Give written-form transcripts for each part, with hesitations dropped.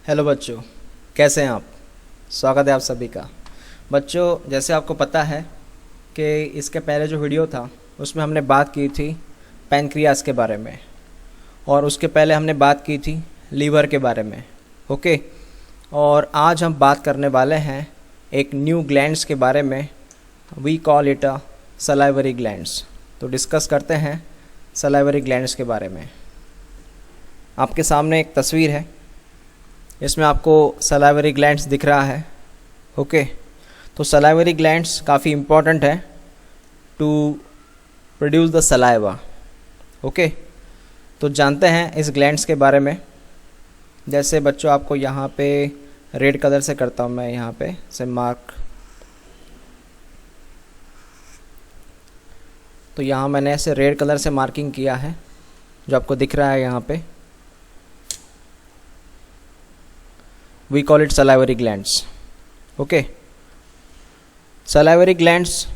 Hello बच्चों, कैसे हैं आप। स्वागत है आप सभी का। बच्चों, जैसे आपको पता है कि इसके पहले जो वीडियो था उसमें हमने बात की थी पैनक्रियास के बारे में, और उसके पहले हमने बात की थी लीवर के बारे में। ओके, और आज हम बात करने वाले हैं एक न्यू ग्लैंड्स के बारे में। We call it a salivary glands. तो डिस्कस करते हैं सलाइवरी ग्लैंड्स के बारे में। आपके सामने एक तस्वीर है, इसमें आपको सलाइवरी ग्लैंड्स दिख रहा है। ओके, तो सलाइवरी ग्लैंड्स काफ़ी इम्पॉर्टेंट है to produce the saliva. Okay, तो जानते हैं इस ग्लैंड्स के बारे में। जैसे बच्चों, आपको यहाँ पे रेड कलर से करता हूँ मैं, यहाँ पे से मार्क। तो यहाँ मैंने ऐसे रेड कलर से मार्किंग किया है, जो आपको दिख रहा है यहाँ पे। We call it salivary glands. Okay, salivary glands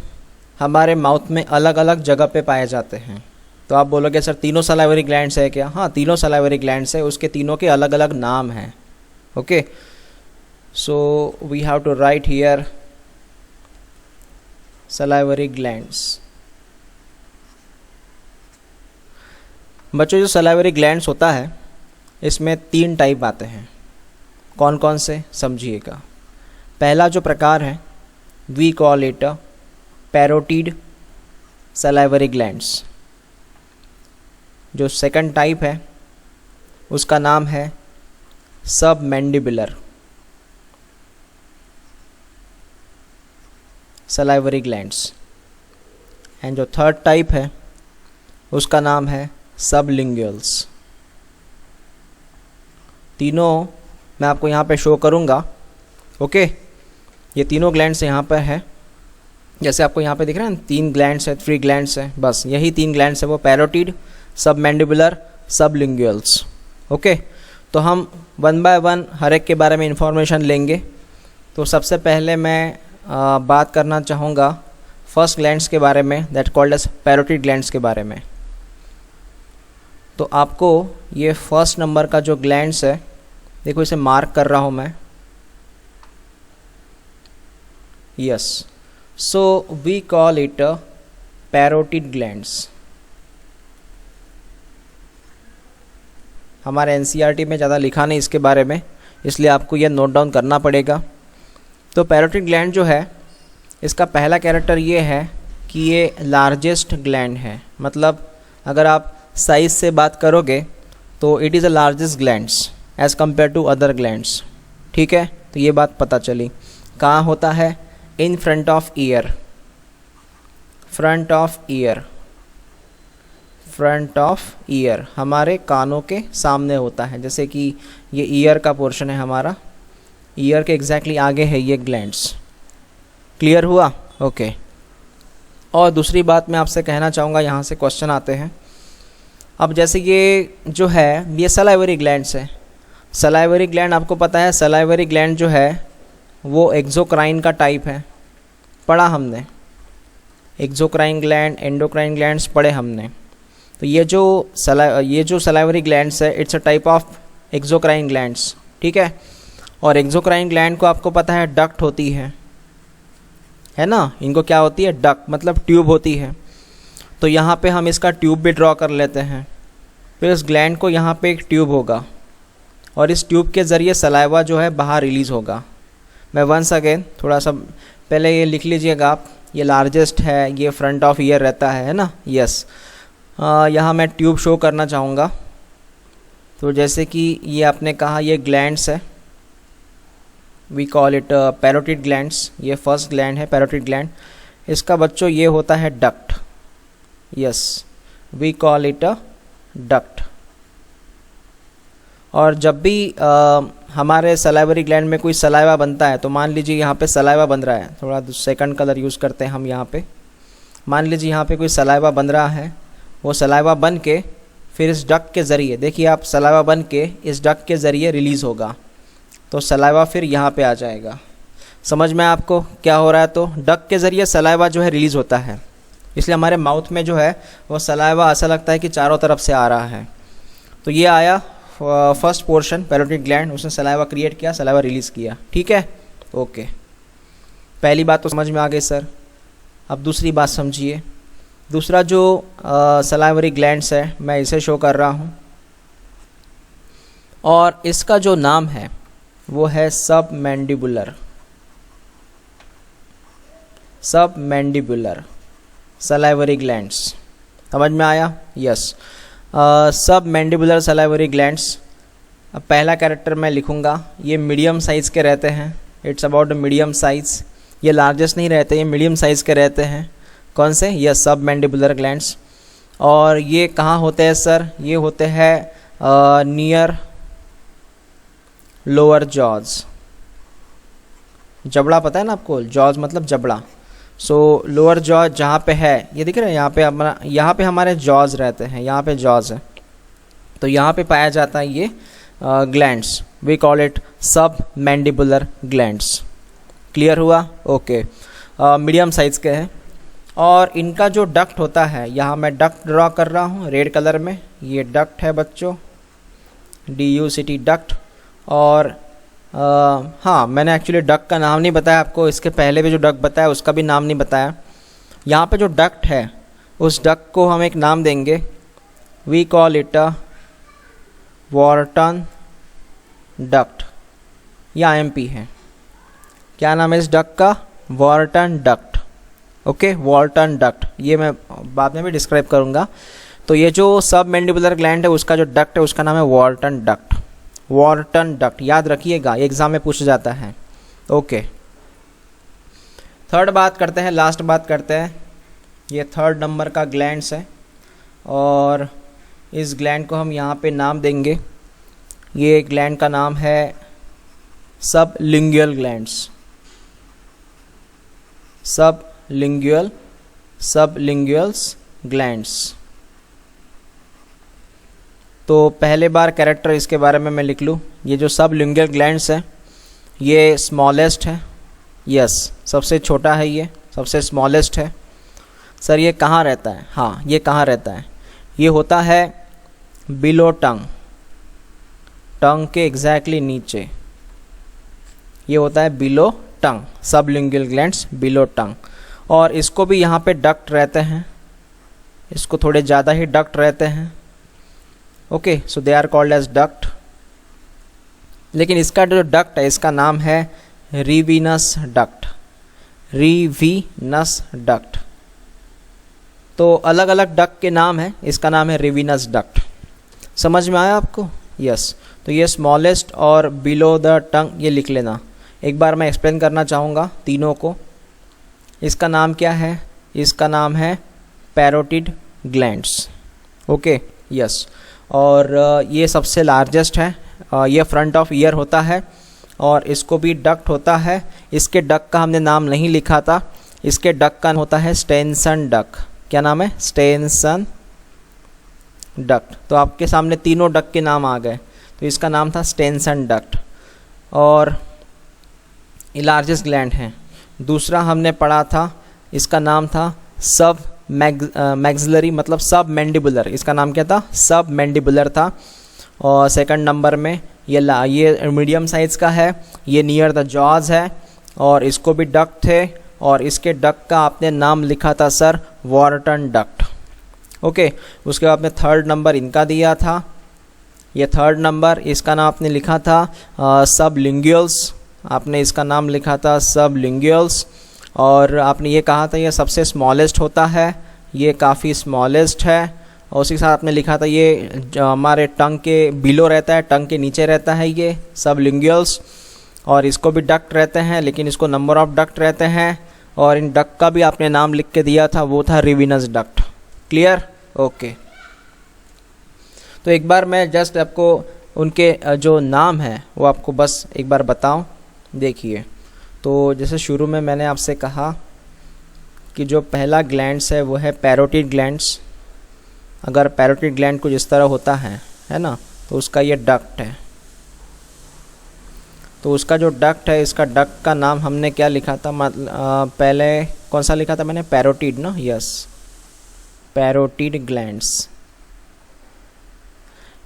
हमारे माउथ में अलग अलग जगह पे पाए जाते हैं। तो आप बोलोगे सर तीनों सलाइवरी ग्लैंड्स है क्या? हाँ, तीनों सलाइवरी ग्लैंड्स है, उसके तीनों के अलग अलग नाम हैं। Okay, so we have to write here salivary glands. बच्चों, जो सलाइवरी ग्लैंड्स होता है इसमें 3 टाइप आते हैं। कौन कौन से समझिएगा। पहला जो प्रकार है, we call it parotid salivary glands. जो सेकंड टाइप है उसका नाम है सबमैंडिबुलर सलाइवरी ग्लैंड्स। एंड जो थर्ड टाइप है उसका नाम है सबलिंगुअल्स। तीनों मैं आपको यहाँ पे शो करूँगा। ओके, ये तीनों ग्लैंड्स यहाँ पर है। जैसे आपको यहाँ पे दिख रहा है 3 ग्लैंड्स है, 3 ग्लैंड्स है, बस यही 3 ग्लैंड्स है, वो पैरोटिड, सबमैंडिबुलर, सबलिंगुअल्स। ओके, तो हम 1 बाय 1 हर एक के बारे में इंफॉर्मेशन लेंगे। तो सबसे पहले मैं बात करना चाहूँगा फर्स्ट ग्लैंड्स के बारे में, that called as parotid glands के बारे में। तो आपको ये फर्स्ट नंबर का जो ग्लैंड्स है, देखो इसे मार्क कर रहा हूँ मैं। Yes, so we call it parotid glands. हमारे एनसीईआरटी में ज़्यादा लिखा नहीं इसके बारे में, इसलिए आपको यह नोट डाउन करना पड़ेगा। तो पैरोटिड ग्लैंड जो है, इसका पहला कैरेक्टर ये है कि ये लार्जेस्ट ग्लैंड है। मतलब अगर आप साइज से बात करोगे तो it is the largest glands as compare to other glands. ठीक है, तो ये बात पता चली। कहाँ होता है? In front of year. Front of year, front of year हमारे कानों के सामने होता है। जैसे कि ये ईयर का पोर्शन है हमारा, ईयर के एग्जैक्टली आगे है ये ग्लैंड्स। क्लियर हुआ? ओके। और दूसरी बात मैं आपसे कहना चाहूँगा, यहाँ से क्वेश्चन आते हैं। अब जैसे ये जो है ये सलाइवरी ग्लैंड्स है। सलाइवरी ग्लैंड आपको पता है, सलाइवरी ग्लैंड जो है वो एक्सोक्राइन का टाइप है, पढ़ा हमने। एक्सोक्राइन ग्लैंड, एंडोक्राइन ग्लैंड्स पढ़े हमने। तो ये जो सलाइवरी ग्लैंड्स है, it's a type of exocrine glands. ठीक है, और एक्सोक्राइन ग्लैंड को आपको पता है डक्ट होती है ना। इनको क्या होती है? डक्ट, मतलब ट्यूब होती है। तो यहाँ पे हम इसका ट्यूब भी ड्रॉ कर लेते हैं। फिर इस ग्लैंड को यहाँ पे एक ट्यूब होगा, और इस ट्यूब के ज़रिए सलाइवा जो है बाहर रिलीज़ होगा। मैं वंस अगेन थोड़ा सा पहले ये लिख लीजिएगा आप। ये लार्जेस्ट है, ये फ्रंट ऑफ ईयर रहता है ना। यस, यहाँ मैं ट्यूब शो करना चाहूँगा। तो जैसे कि ये आपने कहा ये ग्लैंड्स है, we call it parotid glands. ये फर्स्ट ग्लैंड है पैरोटिड ग्लैंड। इसका बच्चों ये होता है duct. Yes, we call it a duct. और जब भी हमारे सलाइवरी ग्लैंड में कोई सलाइवा बनता है, तो मान लीजिए यहाँ पे सलाइवा बन रहा है, थोड़ा सेकंड कलर यूज़ करते हैं हम यहाँ पे। मान लीजिए यहाँ पे कोई सलाइवा बन रहा है, वो सलाइवा बन के फिर इस डक्ट के ज़रिए, देखिए आप, सलाइवा बन के इस डक्ट के ज़रिए रिलीज़ होगा। तो सलाइवा फिर यहाँ पे आ जाएगा। समझ में आपको क्या हो रहा है? तो डक्ट के ज़रिए सलाइवा जो है रिलीज़ होता है, इसलिए हमारे माउथ में जो है वो सलाइवा ऐसा लगता है कि चारों तरफ से आ रहा है। तो ये आया फर्स्ट पोर्शन पैरोटिड ग्लैंड, उसने सलाइवा क्रिएट किया, सलाइवा रिलीज़ किया, ठीक है। ओके, पहली बात तो समझ में आ गई सर। अब दूसरी बात समझिए। दूसरा जो सलाइवरी ग्लैंड्स है, मैं इसे शो कर रहा हूँ और इसका जो नाम है वो है सब मैंडिबुलर सलाइवरी ग्लैंड्स। समझ में आया? यस, सब मैंडिबुलर सलाइवरी ग्लैंड्स। अब पहला कैरेक्टर मैं लिखूँगा, ये मीडियम साइज़ के रहते हैं, इट्स अबाउट मीडियम साइज़। ये लार्जेस्ट नहीं रहते, ये मीडियम साइज़ के रहते हैं। कौन से? ये सब मैंडिबुलर ग्लैंड्स। और ये कहाँ होते हैं सर? ये होते हैं नियर लोअर जॉज। जबड़ा पता है ना आपको? जॉज मतलब जबड़ा। सो लोअर जॉज जहाँ पे है, ये दिख रहा है, यहाँ पे हमारे जॉज रहते हैं, यहाँ पे जॉज है, तो यहाँ पे पाया जाता है ये ग्लैंड्स। वी कॉल इट सब मैंडिबुलर ग्लैंड्स। क्लियर हुआ? ओके, मीडियम साइज़ के हैं। और इनका जो डक्ट होता है, यहाँ मैं डक्ट ड्रॉ कर रहा हूँ रेड कलर में, ये डक्ट है बच्चों, DUCT डक्ट। और हाँ, मैंने एक्चुअली डक्ट का नाम नहीं बताया आपको, इसके पहले भी जो डक्ट बताया उसका भी नाम नहीं बताया। यहाँ पे जो डक्ट है उस डक्ट को हम एक नाम देंगे, we call it a Wharton duct, या IMP है। क्या नाम है इस डक्ट का? Wharton duct. Okay, Wharton duct, ये मैं बाद में भी डिस्क्राइब करूँगा। तो ये जो सब मैंडिबुलर ग्लैंड है उसका जो डक्ट है उसका नाम है वॉर्टन डक्ट। वॉर्टन डक्ट याद रखिएगा, एग्जाम में पूछा जाता है। ओके, थर्ड बात करते हैं, लास्ट बात करते हैं। ये थर्ड नंबर का ग्लैंड्स है और इस ग्लैंड को हम यहाँ पे नाम देंगे। ये ग्लैंड का नाम है सबलिंगुअल ग्लैंड्स। सबलिंगुअल्स ग्लैंड्स। तो पहले बार कैरेक्टर इसके बारे में मैं लिख लूँ। ये जो सबलिंगुअल ग्लैंड्स है ये स्मॉलेस्ट है। यस, सबसे छोटा है, ये सबसे स्मॉलेस्ट है। सर ये कहाँ रहता है? हाँ, ये कहाँ रहता है? ये होता है बिलो टंग के एग्जैक्टली नीचे। ये होता है बिलो टंग, सबलिंगुअल ग्लैंड्स बिलो टंग। और इसको भी यहाँ पे डक्ट रहते हैं, इसको थोड़े ज़्यादा ही डक्ट रहते हैं। Okay, so they are called as duct. लेकिन इसका जो डक्ट है इसका नाम है रिवीनस डक्ट। तो अलग अलग डक्ट के नाम है, इसका नाम है रिवीनस डक्ट। समझ में आया आपको? यस, तो ये स्मॉलेस्ट और बिलो द टंग ये लिख लेना। एक बार मैं एक्सप्लेन करना चाहूँगा तीनों को। इसका नाम क्या है? इसका नाम है पैरोटिड ग्लैंड्स। Okay, yes. और ये सबसे लार्जेस्ट है। ये फ्रंट ऑफ ईयर होता है और इसको भी डक्ट होता है। इसके डक्ट का हमने नाम नहीं लिखा था, इसके डक्ट का होता है स्टेनसन डक्ट। क्या नाम है? Stenson duct. तो आपके सामने तीनों डक्ट के नाम आ गए। तो इसका नाम था स्टेनसन डक्ट और ये लार्जेस्ट ग्लैंड है। दूसरा हमने पढ़ा था, इसका नाम था सब मैक्सिलरी मतलब सब मैंडिबुलर। इसका नाम क्या था? सब मैंडिबुलर था। और सेकंड नंबर में ये मीडियम साइज़ का है, ये नियर द जॉज है और इसको भी डक्ट थे और इसके डक्ट का आपने नाम लिखा था सर वॉर्टन डक्ट। ओके, उसके बाद में थर्ड नंबर इनका दिया था, ये थर्ड नंबर, इसका नाम आपने लिखा था सबलिंगुअल्स। आपने इसका नाम लिखा था सबलिंगुअल्स और आपने ये कहा था ये सबसे स्मॉलेस्ट होता है, ये काफ़ी स्मॉलेस्ट है। और उसी के साथ आपने लिखा था ये जो हमारे टंग के बिलो रहता है, टंग के नीचे रहता है ये सबलिंगुअल्स। और इसको भी डक्ट रहते हैं लेकिन इसको नंबर ऑफ डक्ट रहते हैं। और इन डक्ट का भी आपने नाम लिख के दिया था, वो था रिवीनस डक्ट। क्लियर? ओके, तो एक बार मैं जस्ट आपको उनके जो नाम है वो आपको बस एक बार बताऊं। देखिए, तो जैसे शुरू में मैंने आपसे कहा कि जो पहला ग्लैंड्स है वो है पैरोटिड ग्लैंड्स। अगर पैरोटिड ग्लैंड कुछ इस तरह होता है ना, तो उसका ये डक्ट है। तो उसका जो डक्ट है, इसका डक्ट का नाम हमने क्या लिखा था? पहले कौन सा लिखा था मैंने? पैरोटिड ना। Yes, parotid glands.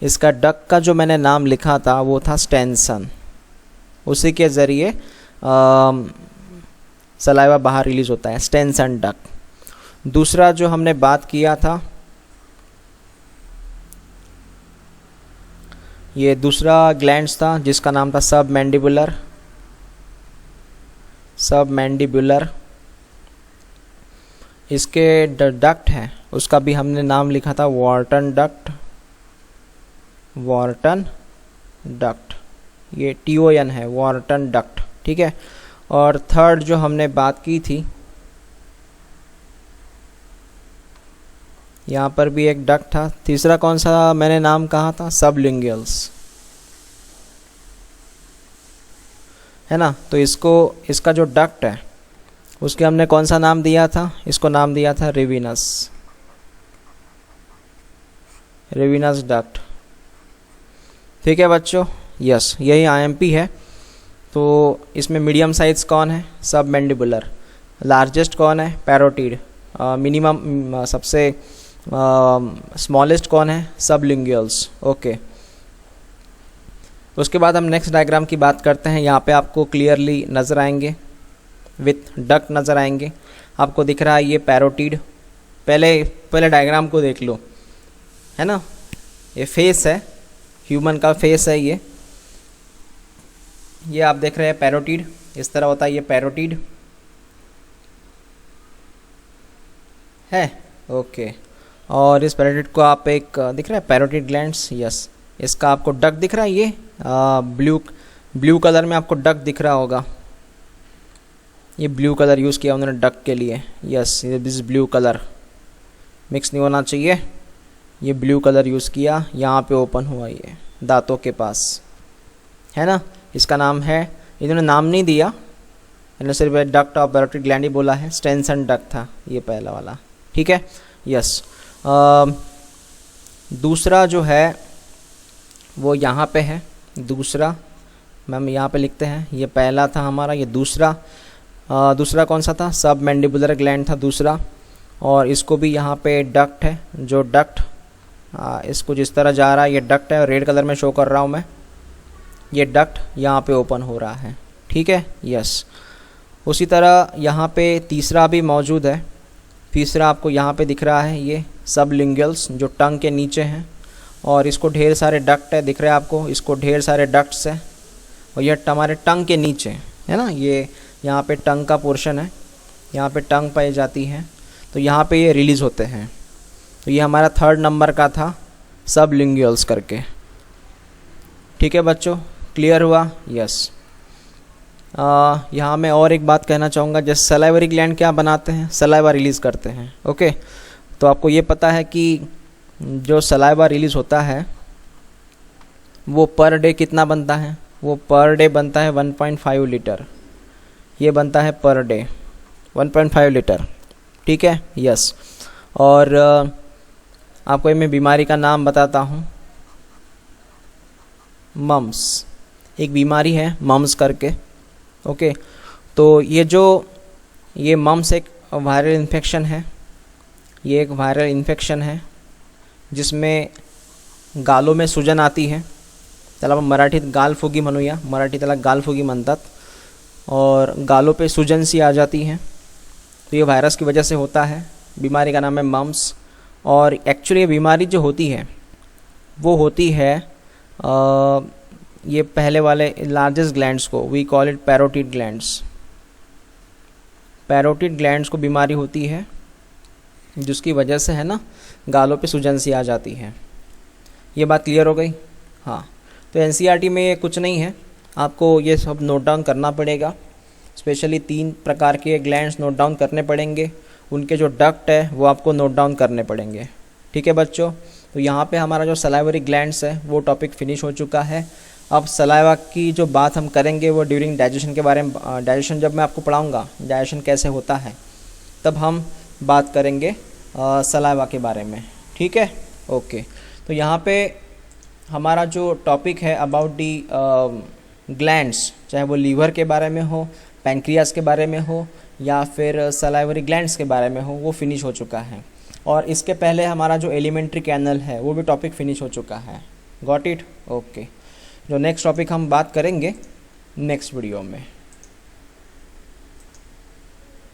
इसका डक का जो मैंने नाम लिखा था वो था स्टेंसन, उसी के ज़रिए सलाइवा बाहर रिलीज होता है, स्टेंसन डक। दूसरा जो हमने बात किया था, ये दूसरा ग्लैंड्स था जिसका नाम था सबमैंडिबुलर। इसके डक्ट है उसका भी हमने नाम लिखा था वॉर्टन डक्ट, ये TON है, वॉर्टन डक्ट, ठीक है। और थर्ड जो हमने बात की थी, यहाँ पर भी एक डक्ट था। तीसरा कौन सा मैंने नाम कहा था, सबलिंगुअल्स, है ना। तो इसका जो डक्ट है उसके हमने कौन सा नाम दिया था, इसको नाम दिया था रेविनस डक्ट, ठीक है बच्चों। यस, यही IMP है। तो इसमें मीडियम साइज कौन है, सबमैंडिबुलर। लार्जेस्ट कौन है, पैरोटिड। मिनिमम सबसे स्मॉलेस्ट कौन है, सबलिंगुअल्स। ओके, उसके बाद हम नेक्स्ट डायग्राम की बात करते हैं। यहाँ पे आपको क्लियरली नज़र आएंगे, विथ डक्ट नज़र आएंगे। आपको दिख रहा है ये पैरोटिड। पहले डायग्राम को देख लो, है ना। ये फेस है, ह्यूमन का फेस है ये आप देख रहे हैं पैरोटिड, इस तरह होता है ये पैरोटिड है। ओके, और इस पैरोटिड को आप एक दिख रहा है पैरोटिड ग्लैंड्स, यस। इसका आपको डक्ट दिख रहा है, ये ब्लू कलर में आपको डक्ट दिख रहा होगा। ये ब्लू कलर यूज़ किया उन्होंने डक्ट के लिए, yes. This blue colour mix नहीं होना चाहिए, ये ब्लू कलर यूज़ किया। यहाँ पे ओपन हुआ ये दांतों के पास, है ना। इसका नाम है, इन्होंने नाम नहीं दिया, इन्होंने सिर्फ डक्ट ऑफ पैरोटिड ग्लैंड ही बोला है। स्टेंसन डक्ट था ये पहला वाला, ठीक है, यस। दूसरा जो है वो यहाँ पे है, दूसरा मैम यहाँ पे लिखते हैं। ये पहला था हमारा, ये दूसरा कौन सा था, सबमैंडिबुलर ग्लैंड था दूसरा। और इसको भी यहाँ पे डक्ट है, जो डक्ट इसको जिस तरह जा रहा है ये डक्ट है, रेड कलर में शो कर रहा हूँ मैं। ये डक्ट यहाँ पे ओपन हो रहा है, ठीक है, यस। उसी तरह यहाँ पे तीसरा भी मौजूद है। तीसरा आपको यहाँ पे दिख रहा है, ये सबलिंगुअल्स जो टंग के नीचे हैं, और इसको ढेर सारे डक्ट है, दिख रहे हैं आपको, इसको ढेर सारे डक्ट्स है। और ये हमारे टंग के नीचे है ना, ये यहाँ पे टंग का पोर्शन है, यहाँ पे टंग पाई जाती है, तो यहाँ पे ये रिलीज़ होते हैं। तो ये हमारा थर्ड नंबर का था, सबलिंगुअल्स करके, ठीक है बच्चों, क्लियर हुआ, यस। यहाँ मैं और एक बात कहना चाहूँगा, जैसे सलाइवरी ग्लैंड क्या बनाते हैं, सलाइवा रिलीज़ करते हैं। ओके, तो आपको ये पता है कि जो सलाइवा रिलीज़ होता है वो पर डे कितना बनता है, वो पर डे बनता है 1.5 लीटर, ये बनता है पर डे 1.5 लीटर, ठीक है, यस। और आपको मैं बीमारी का नाम बताता हूँ, मम्स, एक बीमारी है मम्स करके। ओके, तो ये मम्स एक वायरल इन्फेक्शन है, ये एक वायरल इन्फेक्शन है जिसमें गालों में सूजन आती है, त्याला मराठीत गालफुगी म्हणूया, मराठी त्याला गालफुगी म्हणतात, और गालों पे सूजन सी आ जाती है। तो ये वायरस की वजह से होता है, बीमारी का नाम है मम्स। और एक्चुअली ये बीमारी जो होती है वो होती है ये पहले वाले लार्जेस्ट ग्लैंड्स को, we call it parotid glands, parotid glands को बीमारी होती है जिसकी वजह से है ना गालों पे सूजन सी आ जाती है। ये बात क्लियर हो गई, हाँ। तो एनसीईआरटी में ये कुछ नहीं है, आपको ये सब नोट डाउन करना पड़ेगा। स्पेशली 3 प्रकार के ग्लैंड्स नोट डाउन करने पड़ेंगे, उनके जो डक्ट है वो आपको नोट डाउन करने पड़ेंगे, ठीक है बच्चों। तो यहाँ पे हमारा जो सलाइवरी ग्लैंड्स है वो टॉपिक फिनिश हो चुका है। अब सलाइवा की जो बात हम करेंगे वो ड्यूरिंग डाइजेशन के बारे में, डाइजेशन जब मैं आपको पढ़ाऊँगा डाइजेशन कैसे होता है तब हम बात करेंगे सलाइवा के बारे में, ठीक है, ओके। तो यहाँ पे हमारा जो टॉपिक है अबाउट दी ग्लैंड्स, चाहे वो लीवर के बारे में हो, पैंक्रियास के बारे में हो, या फिर सलाइवरी ग्लैंड्स के बारे में हो, वो फिनिश हो चुका है। और इसके पहले हमारा जो एलिमेंट्री कैनल है वो भी टॉपिक फिनिश हो चुका है, गॉट इट? ओके। जो नेक्स्ट टॉपिक हम बात करेंगे नेक्स्ट वीडियो में।